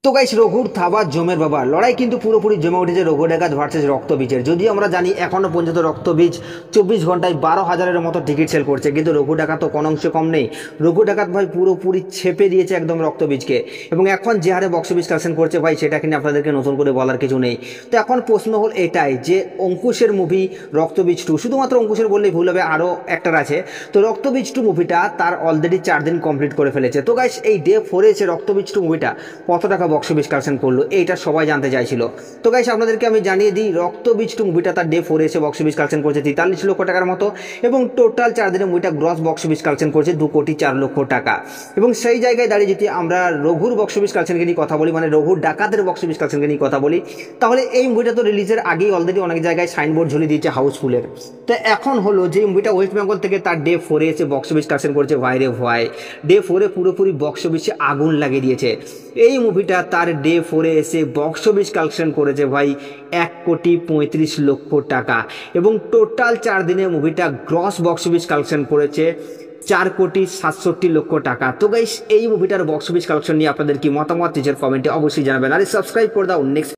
তো গাইস, রঘুর থাবা জমের বাবা লড়াই কিন্তু পুরোপুরি জমে উঠেছে রঘু ডাকাত ভার্সেস রক্তবীজের। যদিও আমরা জানি এখনো পর্যন্ত রক্তবীজ 24 ঘন্টায় 12,000-এর মতো টিকিট সেল করছে, কিন্তু রঘু ডাকাত তো কোনো অংশে কম নেই। রঘু ডাকাত ভাই পুরোপুরি ছেপে দিয়েছে একদম রক্তবীজকে, এবং এখন যে হারে বক্স অফিস কালেকশন করছে ভাই, সেটা কিনে আপনাদেরকে নতুন করে বলার কিছু নেই। তো এখন প্রশ্ন হল এটাই যে অঙ্কুশের মুভি রক্তবীজ 2, শুধুমাত্র অঙ্কুশের বললেই ভুল হবে, আরও একটার আছে। তো রক্তবীজ 2 মুভিটা তার অলরেডি 4 দিন কমপ্লিট করে ফেলেছে। তো গাইস, এই ডে 4 এসে রক্তবীজ 2 মুভিটা কত টাকা বক্স অফিস কালেকশন করলো এইটা সবাই জানতে চাইছিল। তো গাইস, আপনাদেরকে আমি জানিয়ে দিই, রক্তবীজ 2 মুভিটা তার ডে 4 এসে বক্স অফিস কালেকশন করছে 43 লক্ষ টাকার মতো, এবং টোটাল 4 দিনে মুভিটা গ্রস বক্স অফিস কালেকশন করছে 2,04,00,000 টাকা। এবং সেই জায়গায় দাঁড়িয়ে যদি আমরা রঘুর বক্স অফিস কালেকশনকে নিয়ে কথা বলি, মানে রঘুর ডাকাতের বক্স অফিস কালেকশনকে নিয়ে কথা বলি, তাহলে এই মুভিটা তো রিলিজের আগেই অলরেডি অনেক জায়গায় সাইনবোর্ড ঝুলিয়ে দিয়েছে হাউসফুলের। তো এখন হলো যে মুভিটা ওয়েস্ট বেঙ্গল থেকে তার ডে 4 এসে বক্স অফিস কালেকশন করছে ভাই রে ভাই, ডে 4 পুরোপুরি বক্স অফিসে আগুন লাগিয়ে দিয়েছে। এই মুভিটা তার ডে 4 এসে বক্স অফিস কালেকশন করেছে ভাই 1,35,00,000 টাকা, এবং টোটাল 4 দিনে মুভিটা গ্রস বক্স অফিস কালেকশন করেছে 4,67,00,000 টাকা। তো গাইস, এই মুভিটার বক্স অফিস কালেকশন নিয়ে আপনাদের কি মতামত নিজের কমেন্টে অবশ্যই জানাবেন, আর সাবস্ক্রাইব করে দাও নেক্সট